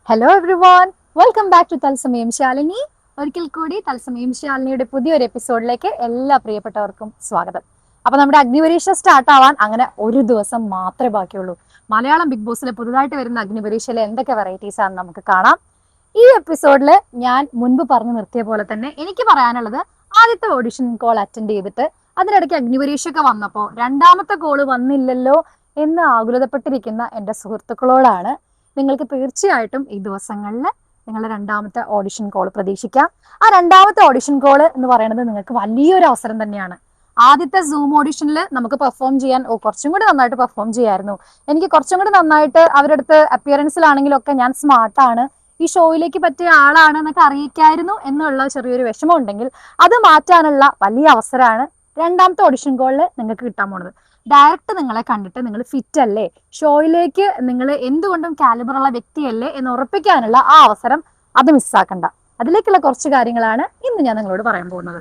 Hello everyone, welcome back to തത്സമയം ശാലിനി. ഒരിക്കൽ കൂടി തത്സമയം ശാലിനിയുടെ പുതിയൊരു എപ്പിസോഡിലേക്ക് എല്ലാ പ്രിയപ്പെട്ടവർക്കും സ്വാഗതം. അപ്പൊ നമ്മുടെ അഗ്നിപരീക്ഷ സ്റ്റാർട്ട് ആവാൻ അങ്ങനെ ഒരു ദിവസം മാത്രമേ ബാക്കിയുള്ളൂ. മലയാളം ബിഗ് ബോസിൽ പുതുതായിട്ട് വരുന്ന അഗ്നിപരീക്ഷയിലെ എന്തൊക്കെ വെറൈറ്റീസ് ആണെന്ന് നമുക്ക് കാണാം. ഈ എപ്പിസോഡിൽ ഞാൻ മുൻപ് പറഞ്ഞു നിർത്തിയ പോലെ തന്നെ എനിക്ക് പറയാനുള്ളത്, ആദ്യത്തെ ഓഡിഷൻ കോൾ അറ്റൻഡ് ചെയ്തിട്ട് അതിനിടയ്ക്ക് അഗ്നിപരീക്ഷയൊക്കെ വന്നപ്പോൾ രണ്ടാമത്തെ കോള് വന്നില്ലല്ലോ എന്ന് ആകുലതപ്പെട്ടിരിക്കുന്ന എൻ്റെ സുഹൃത്തുക്കളോടാണ്. നിങ്ങൾക്ക് തീർച്ചയായിട്ടും ഈ ദിവസങ്ങളിൽ നിങ്ങളുടെ രണ്ടാമത്തെ ഓഡിഷൻ കോൾ പ്രതീക്ഷിക്കാം. ആ രണ്ടാമത്തെ ഓഡിഷൻ കോൾ എന്ന് പറയുന്നത് നിങ്ങൾക്ക് വലിയൊരു അവസരം തന്നെയാണ്. ആദ്യത്തെ സൂം ഓഡിഷനിൽ നമുക്ക് പെർഫോം ചെയ്യാൻ കുറച്ചും കൂടി നന്നായിട്ട് പെർഫോം ചെയ്യായിരുന്നു. എനിക്ക് കുറച്ചും കൂടി നന്നായിട്ട് അവരുടെ അടുത്ത് അപ്പിയറൻസിലാണെങ്കിലും ഒക്കെ ഞാൻ സ്മാർട്ടാണ്, ഈ ഷോയിലേക്ക് പറ്റിയ ആളാണ് എന്നൊക്കെ അറിയിക്കായിരുന്നു എന്നുള്ള ചെറിയൊരു വിഷമം ഉണ്ടെങ്കിൽ അത് മാറ്റാനുള്ള വലിയ അവസരമാണ് രണ്ടാമത്തെ ഓഡിഷൻ കോളിൽ നിങ്ങൾക്ക് കിട്ടാൻ പോണത്. ഡയറക്റ്റ് നിങ്ങളെ കണ്ടിട്ട് നിങ്ങൾ ഫിറ്റ് അല്ലേ, ഷോയിലേക്ക് നിങ്ങൾ എന്തുകൊണ്ടും കാലിബറുള്ള വ്യക്തിയല്ലേ എന്ന് ഉറപ്പിക്കാനുള്ള ആ അവസരം അത് മിസ്സാക്കണ്ട. അതിലേക്കുള്ള കുറച്ച് കാര്യങ്ങളാണ് ഇന്ന് ഞാൻ നിങ്ങളോട് പറയാൻ പോകുന്നത്.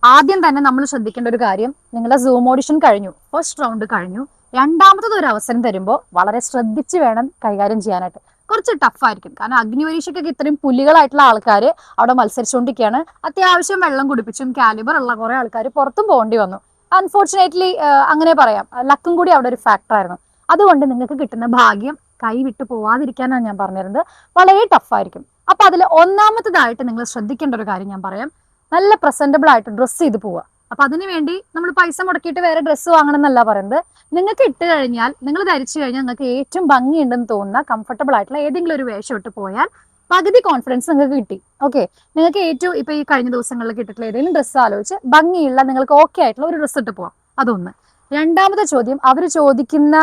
ആദ്യം തന്നെ നമ്മൾ ശ്രദ്ധിക്കേണ്ട ഒരു കാര്യം, നിങ്ങളുടെ സൂം ഓഡിഷൻ കഴിഞ്ഞു, ഫസ്റ്റ് റൗണ്ട് കഴിഞ്ഞു, രണ്ടാമത്തത് ഒരു അവസരം തരുമ്പോൾ വളരെ ശ്രദ്ധിച്ച് വേണം കൈകാര്യം ചെയ്യാനായിട്ട്. കുറച്ച് ടഫായിരിക്കും, കാരണം അഗ്നിപരീക്ഷയ്ക്കൊക്കെ ഇത്രയും പുലികളായിട്ടുള്ള ആൾക്കാർ അവിടെ മത്സരിച്ചുകൊണ്ടിരിക്കുകയാണ്. അത്യാവശ്യം വെള്ളം കുടിപ്പിച്ചും കാലിബർ ഉള്ള കുറെ ആൾക്കാർ പുറത്തും പോകേണ്ടി വന്നു. അൺഫോർച്ചുനേറ്റ്ലി അങ്ങനെ പറയാം, ലക്കും കൂടി അവിടെ ഒരു ഫാക്ടർ ആയിരുന്നു. അതുകൊണ്ട് നിങ്ങൾക്ക് കിട്ടുന്ന ഭാഗ്യം കൈവിട്ട് പോവാതിരിക്കാനാണ് ഞാൻ പറഞ്ഞിരുന്നത്. വളരെ ടഫായിരിക്കും. അപ്പൊ അതിൽ ഒന്നാമത്തതായിട്ട് നിങ്ങൾ ശ്രദ്ധിക്കേണ്ട ഒരു കാര്യം ഞാൻ പറയാം, നല്ല പ്രസന്റബിൾ ആയിട്ട് ഡ്രസ്സ് ചെയ്ത് പോവുക. അപ്പൊ അതിനു വേണ്ടി നമ്മൾ പൈസ മുടക്കിയിട്ട് വേറെ ഡ്രസ്സ് വാങ്ങണം എന്നല്ല പറയുന്നത്. നിങ്ങൾക്ക് ഇട്ട് കഴിഞ്ഞാൽ, നിങ്ങൾ ധരിച്ചു കഴിഞ്ഞാൽ നിങ്ങൾക്ക് ഏറ്റവും ഭംഗിയുണ്ടെന്ന് തോന്നുന്ന കംഫർട്ടബിൾ ആയിട്ടുള്ള ഏതെങ്കിലും ഒരു വേഷം ഇട്ട് പോയാൽ പകുതി കോൺഫിഡൻസ് നിങ്ങൾക്ക് കിട്ടി. ഓക്കെ, നിങ്ങൾക്ക് ഏറ്റവും ഇപ്പൊ ഈ കഴിഞ്ഞ ദിവസങ്ങളിൽ കിട്ടിയിട്ടുള്ള ഏതെങ്കിലും ഡ്രസ്സ് ആലോചിച്ച് ഭംഗിയുള്ള നിങ്ങൾക്ക് ഓക്കെ ആയിട്ടുള്ള ഒരു ഡ്രസ്സ് ഇട്ട് പോവാം. അതൊന്ന്. രണ്ടാമത്തെ ചോദ്യം അവർ ചോദിക്കുന്ന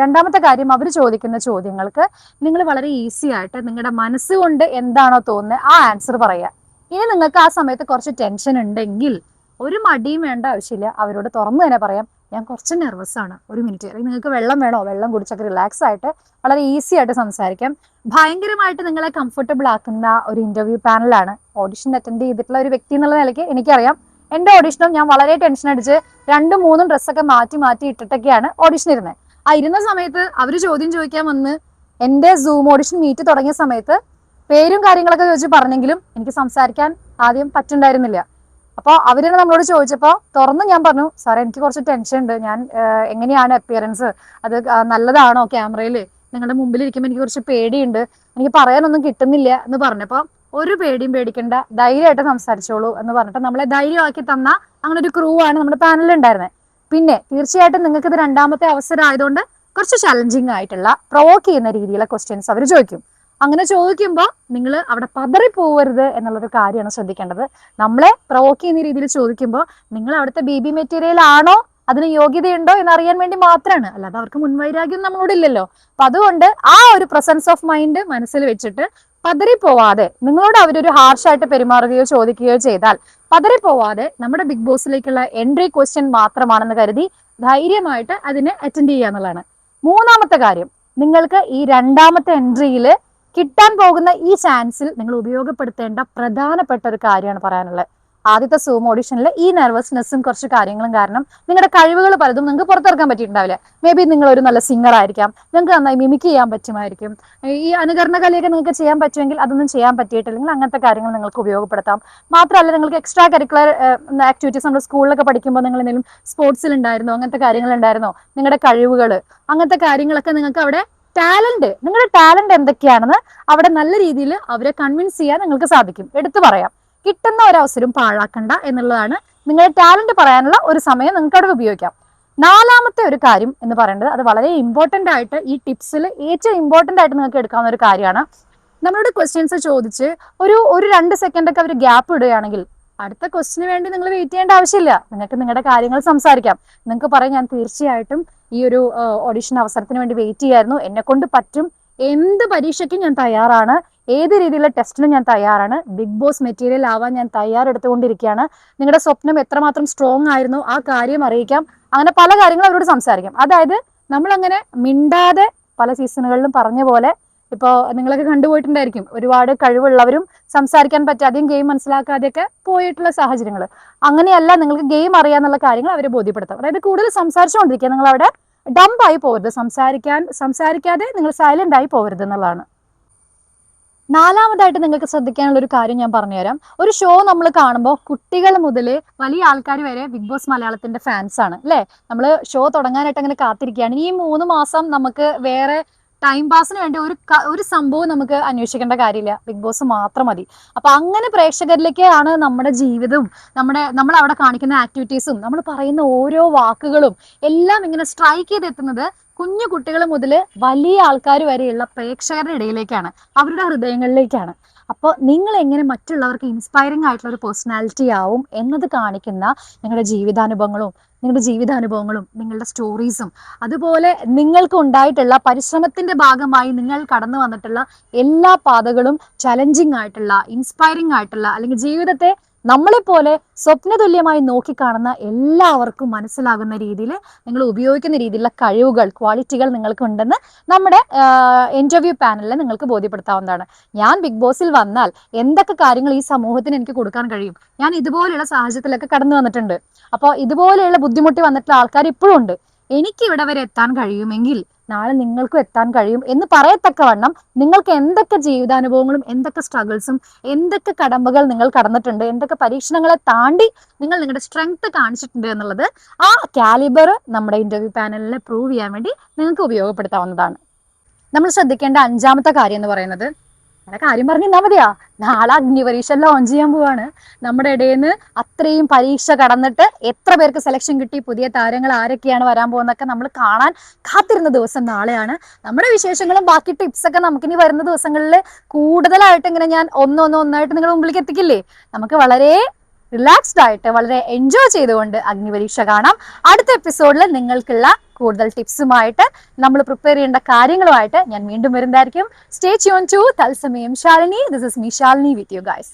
രണ്ടാമത്തെ കാര്യം, അവർ ചോദിക്കുന്ന ചോദ്യങ്ങൾക്ക് നിങ്ങൾ വളരെ ഈസി ആയിട്ട് നിങ്ങളുടെ മനസ്സുകൊണ്ട് എന്താണോ തോന്നുന്നത് ആ ആൻസർ പറയുക. ഇനി നിങ്ങൾക്ക് ആ സമയത്ത് കുറച്ച് ടെൻഷൻ ഉണ്ടെങ്കിൽ ഒരു മടിയും വേണ്ട ആവശ്യമില്ല, അവരോട് തുറന്നു തന്നെ പറയാം, ഞാൻ കുറച്ച് നെർവസ് ആണ്, ഒരു മിനിറ്റ്, അല്ലെങ്കിൽ നിങ്ങൾക്ക് വെള്ളം വേണോ, വെള്ളം കുടിച്ചൊക്കെ റിലാക്സ് ആയിട്ട് വളരെ ഈസി ആയിട്ട് സംസാരിക്കാം. ഭയങ്കരമായിട്ട് നിങ്ങളെ കംഫർട്ടബിൾ ആക്കുന്ന ഒരു ഇന്റർവ്യൂ പാനലാണ് ഓഡിഷൻ അറ്റൻഡ് ചെയ്തിട്ടുള്ള ഒരു വ്യക്തി എന്നുള്ള നിലയ്ക്ക് എനിക്കറിയാം. എന്റെ ഓഡിഷനും ഞാൻ വളരെ ടെൻഷൻ അടിച്ച് 2-3 ഡ്രസ്സൊക്കെ മാറ്റി മാറ്റി ഇട്ടിട്ടൊക്കെയാണ് ഓഡിഷൻ ഇരുന്നത്. ആ ഇരുന്ന സമയത്ത് അവർ ചോദ്യം ചോദിക്കാൻ വന്ന് എന്റെ സൂം ഓഡിഷൻ മീറ്റ് തുടങ്ങിയ സമയത്ത് പേരും കാര്യങ്ങളൊക്കെ ചോദിച്ച് പറഞ്ഞെങ്കിലും എനിക്ക് സംസാരിക്കാൻ ആദ്യം പറ്റുണ്ടായിരുന്നില്ല. അപ്പോൾ അവരാണ് നമ്മളോട് ചോദിച്ചപ്പോൾ തുറന്ന് ഞാൻ പറഞ്ഞു, സാറേ എനിക്ക് കുറച്ച് ടെൻഷൻ ഉണ്ട്, ഞാൻ എങ്ങനെയാണ് അപ്പിയറൻസ്, അത് നല്ലതാണോ ക്യാമറയിൽ, നിങ്ങളുടെ മുമ്പിൽ ഇരിക്കുമ്പോൾ എനിക്ക് കുറച്ച് പേടിയുണ്ട്, എനിക്ക് പറയാനൊന്നും കിട്ടുന്നില്ല എന്ന് പറഞ്ഞപ്പോൾ ഒരു പേടിയും പേടിക്കണ്ട, ധൈര്യമായിട്ട് സംസാരിച്ചോളൂ എന്ന് പറഞ്ഞിട്ട് നമ്മളെ ധൈര്യമാക്കി തന്ന അങ്ങനെ ഒരു ക്രൂ ആണ് നമ്മുടെ പാനലിൽ ഉണ്ടായിരുന്നത്. പിന്നെ തീർച്ചയായിട്ടും നിങ്ങൾക്ക് ഇത് രണ്ടാമത്തെ അവസരം ആയതുകൊണ്ട് കുറച്ച് ചലഞ്ചിങ് ആയിട്ടുള്ള പ്രൊവോക്ക് ചെയ്യുന്ന രീതിയിലുള്ള ക്വസ്റ്റ്യൻസ് അവർ ചോദിക്കും. അങ്ങനെ ചോദിക്കുമ്പോൾ നിങ്ങൾ അവിടെ പതറി പോവരുത് എന്നുള്ളൊരു കാര്യമാണ് ശ്രദ്ധിക്കേണ്ടത്. നമ്മളെ പ്രൊവോക്ക് ചെയ്യുന്ന രീതിയിൽ ചോദിക്കുമ്പോൾ നിങ്ങൾ അവിടുത്തെ ബി മെറ്റീരിയൽ ആണോ, അതിന് യോഗ്യതയുണ്ടോ എന്നറിയാൻ വേണ്ടി മാത്രമാണ്, അല്ലാതെ അവർക്ക് മുൻവൈരാഗ്യം നമ്മളോട് ഇല്ലല്ലോ. അപ്പൊ അതുകൊണ്ട് ആ ഒരു പ്രസൻസ് ഓഫ് മൈൻഡ് മനസ്സിൽ വെച്ചിട്ട് പതറിപ്പോവാതെ, നിങ്ങളോട് അവരൊരു ഹാർഷായിട്ട് പെരുമാറുകയോ ചോദിക്കുകയോ ചെയ്താൽ പതറിപ്പോവാതെ നമ്മുടെ ബിഗ് ബോസിലേക്കുള്ള എൻട്രി ക്വസ്റ്റ്യൻ മാത്രമാണെന്ന് കരുതി ധൈര്യമായിട്ട് അതിനെ അറ്റൻഡ് ചെയ്യുക എന്നുള്ളതാണ്. മൂന്നാമത്തെ കാര്യം, നിങ്ങൾക്ക് ഈ രണ്ടാമത്തെ എൻട്രിയിൽ കിട്ടാൻ പോകുന്ന ഈ ചാൻസിൽ നിങ്ങൾ ഉപയോഗപ്പെടുത്തേണ്ട പ്രധാനപ്പെട്ട ഒരു കാര്യമാണ് പറയാനുള്ളത്. ആദ്യത്തെ സൂം ഓഡിഷനിൽ ഈ നെർവസ്നെസ്സും കുറച്ച് കാര്യങ്ങളും കാരണം നിങ്ങളുടെ കഴിവുകൾ പലതും നിങ്ങൾക്ക് പുറത്തിറക്കാൻ പറ്റിയിട്ടുണ്ടാവില്ല. മേ ബി നിങ്ങൾ ഒരു നല്ല സിംഗർ ആയിരിക്കാം, നിങ്ങൾക്ക് നന്നായി മിമിക് ചെയ്യാൻ പറ്റുമായിരിക്കും, ഈ അനുകരണ കലയൊക്കെ നിങ്ങൾക്ക് ചെയ്യാൻ പറ്റുമെങ്കിൽ അതൊന്നും ചെയ്യാൻ പറ്റിയിട്ടില്ലെങ്കിൽ അങ്ങനത്തെ കാര്യങ്ങൾ നിങ്ങൾക്ക് ഉപയോഗപ്പെടുത്താം. മാത്രമല്ല, നിങ്ങൾക്ക് എക്സ്ട്രാ കരിക്കുലർ ആക്ടിവിറ്റീസ് നമ്മുടെ സ്കൂളിലൊക്കെ പഠിക്കുമ്പോൾ നിങ്ങൾ എന്തെങ്കിലും സ്പോർട്സിൽ ഉണ്ടായിരുന്നോ, അങ്ങനത്തെ കാര്യങ്ങൾ ഉണ്ടായിരുന്നോ, നിങ്ങളുടെ കഴിവുകൾ, അങ്ങനത്തെ കാര്യങ്ങളൊക്കെ നിങ്ങൾക്ക് അവിടെ നിങ്ങളുടെ ടാലന്റ് എന്തൊക്കെയാണെന്ന് അവിടെ നല്ല രീതിയിൽ അവരെ കൺവിൻസ് ചെയ്യാൻ നിങ്ങൾക്ക് സാധിക്കും. എടുത്തു പറയാം, കിട്ടുന്ന ഒരു അവസരം പാഴാക്കണ്ട എന്നുള്ളതാണ്. നിങ്ങളുടെ ടാലന്റ് പറയാനുള്ള ഒരു സമയം നിങ്ങൾക്ക് അവിടെ ഉപയോഗിക്കാം. നാലാമത്തെ ഒരു കാര്യം എന്ന് പറയുന്നത്, അത് വളരെ ഇമ്പോർട്ടന്റ് ആയിട്ട് ഈ ടിപ്സിൽ ഏറ്റവും ഇമ്പോർട്ടന്റ് ആയിട്ട് നിങ്ങൾക്ക് എടുക്കാവുന്ന ഒരു കാര്യമാണ്. നമ്മളോട് ക്വസ്റ്റ്യൻസ് ചോദിച്ച് ഒരു 2 സെക്കൻഡ് ഒക്കെ അവർ ഗ്യാപ്പ് ഇടുകയാണെങ്കിൽ അടുത്ത ക്വസ്റ്റിന് വേണ്ടി നിങ്ങൾ വെയിറ്റ് ചെയ്യേണ്ട ആവശ്യമില്ല. നിങ്ങൾക്ക് നിങ്ങളുടെ കാര്യങ്ങൾ സംസാരിക്കാം. നിങ്ങൾക്ക് പറയാം, ഞാൻ തീർച്ചയായിട്ടും ഈ ഒരു ഓഡിഷൻ അവസരത്തിന് വേണ്ടി വെയിറ്റ് ചെയ്യായിരുന്നു, എന്നെ കൊണ്ട് പറ്റും, എന്ത് പരീക്ഷയ്ക്കും ഞാൻ തയ്യാറാണ്, ഏത് രീതിയിലുള്ള ടെസ്റ്റിനും ഞാൻ തയ്യാറാണ്, ബിഗ് ബോസ് മെറ്റീരിയൽ ആവാൻ ഞാൻ തയ്യാറെടുത്തുകൊണ്ടിരിക്കുകയാണ്, നിങ്ങളുടെ സ്വപ്നം എത്രമാത്രം സ്ട്രോങ് ആയിരുന്നു ആ കാര്യം അറിയിക്കാം. അങ്ങനെ പല കാര്യങ്ങളും അവരോട് സംസാരിക്കാം. അതായത് നമ്മളങ്ങനെ മിണ്ടാതെ പല സീസണുകളിലും പറഞ്ഞ പോലെ, ഇപ്പോൾ നിങ്ങളൊക്കെ കണ്ടുപോയിട്ടുണ്ടായിരിക്കും, ഒരുപാട് കഴിവുള്ളവരും സംസാരിക്കാൻ പറ്റാതെയും ഗെയിം മനസ്സിലാക്കാതെയൊക്കെ പോയിട്ടുള്ള സാഹചര്യങ്ങൾ. അങ്ങനെയല്ല, നിങ്ങൾക്ക് ഗെയിം അറിയാന്നുള്ള കാര്യങ്ങൾ അവരെ ബോധ്യപ്പെടുത്താം. അതായത് കൂടുതൽ സംസാരിച്ചുകൊണ്ടിരിക്കുക, നിങ്ങൾ അവിടെ ഡംപായി പോകരുത്, സംസാരിക്കാതെ നിങ്ങൾ സൈലന്റ് ആയി പോകരുത് എന്നുള്ളതാണ്. നാലാമതായിട്ട് നിങ്ങൾക്ക് ശ്രദ്ധിക്കാനുള്ള ഒരു കാര്യം ഞാൻ പറഞ്ഞുതരാം. ഒരു ഷോ നമ്മൾ കാണുമ്പോൾ കുട്ടികൾ മുതൽ വലിയ ആൾക്കാർ വരെ ബിഗ് ബോസ് മലയാളത്തിന്റെ ഫാൻസ് ആണ് അല്ലെ. നമ്മൾ ഷോ തുടങ്ങാനായിട്ട് അങ്ങനെ കാത്തിരിക്കുകയാണ്. ഈ 3 മാസം നമുക്ക് വേറെ ടൈം പാസിന് വേണ്ടി ഒരു സംഭവം നമുക്ക് അന്വേഷിക്കേണ്ട കാര്യമില്ല, ബിഗ് ബോസ് മാത്രം മതി. അപ്പൊ അങ്ങനെ പ്രേക്ഷകരിലേക്കാണ് നമ്മുടെ ജീവിതവും നമ്മൾ അവിടെ കാണിക്കുന്ന ആക്ടിവിറ്റീസും നമ്മൾ പറയുന്ന ഓരോ വാക്കുകളും എല്ലാം ഇങ്ങനെ സ്ട്രൈക്ക് ചെയ്തെത്തുന്നത് കുഞ്ഞു കുട്ടികൾ മുതൽ വലിയ ആൾക്കാർ വരെയുള്ള പ്രേക്ഷകരുടെ ഇടയിലേക്കാണ്, അവരുടെ ഹൃദയങ്ങളിലേക്കാണ്. അപ്പോൾ നിങ്ങൾ എങ്ങനെ മറ്റുള്ളവർക്ക് ഇൻസ്പയറിംഗ് ആയിട്ടുള്ള ഒരു പേഴ്സണാലിറ്റി ആവും എന്നത് കാണിക്കുന്ന നിങ്ങളുടെ ജീവിതാനുഭവങ്ങളും നിങ്ങളുടെ സ്റ്റോറീസും അതുപോലെ നിങ്ങൾക്ക് ഉണ്ടായിട്ടുള്ള പരിശ്രമത്തിന്റെ ഭാഗമായി നിങ്ങൾ കടന്നു വന്നിട്ടുള്ള എല്ലാ പാതകളും ചലഞ്ചിങ് ആയിട്ടുള്ള, ഇൻസ്പയറിംഗ് ആയിട്ടുള്ള, അല്ലെങ്കിൽ ജീവിതത്തെ നമ്മളെപ്പോലെ സ്വപ്നതുല്യമായി നോക്കിക്കാണുന്ന എല്ലാവർക്കും മനസ്സിലാകുന്ന രീതിയിൽ നിങ്ങൾ ഉപയോഗിക്കുന്ന രീതിയിലുള്ള കഴിവുകൾ, ക്വാളിറ്റികൾ നിങ്ങൾക്കുണ്ടെന്ന് നമ്മുടെ ഇന്റർവ്യൂ പാനലിൽ നിങ്ങൾക്ക് ബോധ്യപ്പെടുത്താവുന്നതാണ്. ഞാൻ ബിഗ് ബോസിൽ വന്നാൽ എന്തൊക്കെ കാര്യങ്ങൾ ഈ സമൂഹത്തിന് എനിക്ക് കൊടുക്കാൻ കഴിയും, ഞാൻ ഇതുപോലെയുള്ള സാഹചര്യത്തിലൊക്കെ കടന്നു വന്നിട്ടുണ്ട്. അപ്പോൾ ഇതുപോലെയുള്ള ബുദ്ധിമുട്ടി വന്നിട്ടുള്ള ആൾക്കാർ ഇപ്പോഴും ഉണ്ട്. എനിക്ക് ഇവിടെ വരെ എത്താൻ കഴിയുമെങ്കിൽ നാളെ നിങ്ങൾക്കും എത്താൻ കഴിയും എന്ന് പറയത്തക്കവണ്ണം നിങ്ങൾക്ക് എന്തൊക്കെ ജീവിതാനുഭവങ്ങളും എന്തൊക്കെ സ്ട്രഗിൾസും എന്തൊക്കെ കടമ്പകൾ നിങ്ങൾ കടന്നിട്ടുണ്ട്, എന്തൊക്കെ പരീക്ഷണങ്ങളെ താണ്ടി നിങ്ങൾ നിങ്ങളുടെ സ്ട്രെങ്ത് കാണിച്ചിട്ടുണ്ട് എന്നുള്ളത് ആ കാലിബർ നമ്മുടെ ഇന്റർവ്യൂ പാനലിനെ പ്രൂവ് ചെയ്യാൻ വേണ്ടി നിങ്ങൾക്ക് ഉപയോഗപ്പെടുത്താവുന്നതാണ്. നമ്മൾ ശ്രദ്ധിക്കേണ്ട 5ാമത്തെ കാര്യം എന്ന് പറയുന്നത്, അങ്ങനെ കാര്യം പറഞ്ഞാൽ മതിയാ, നാളെ അഗ്നിപരീക്ഷ ലോഞ്ച് ചെയ്യാൻ പോവാണ്. നമ്മുടെ ഇടയിൽ നിന്ന് അത്രയും പരീക്ഷ കടന്നിട്ട് എത്ര പേർക്ക് സെലക്ഷൻ കിട്ടി, പുതിയ താരങ്ങൾ ആരൊക്കെയാണ് വരാൻ പോകുന്നതൊക്കെ നമ്മൾ കാണാൻ കാത്തിരുന്ന ദിവസം നാളെയാണ്. നമ്മുടെ വിശേഷങ്ങളും ബാക്കി ടിപ്സൊക്കെ നമുക്കിനി വരുന്ന ദിവസങ്ങളിൽ കൂടുതലായിട്ട് ഇങ്ങനെ ഞാൻ ഒന്നായിട്ട് നിങ്ങൾ മുമ്പിലേക്ക് എത്തിക്കില്ലേ. നമുക്ക് വളരെ റിലാക്സ്ഡ് ആയിട്ട് വളരെ എൻജോയ് ചെയ്തുകൊണ്ട് അഗ്നിപരീക്ഷ കാണാം. അടുത്ത എപ്പിസോഡിൽ നിങ്ങൾക്കുള്ള കൂടുതൽ ടിപ്സുമായിട്ട് നമ്മൾ പ്രിപ്പയർ ചെയ്യേണ്ട കാര്യങ്ങളുമായിട്ട് ഞാൻ വീണ്ടും വരുന്നതായിരിക്കും. സ്റ്റേ ട്യൂൺ ടു തത്സമയം Shalini. This is me Shalini with you guys.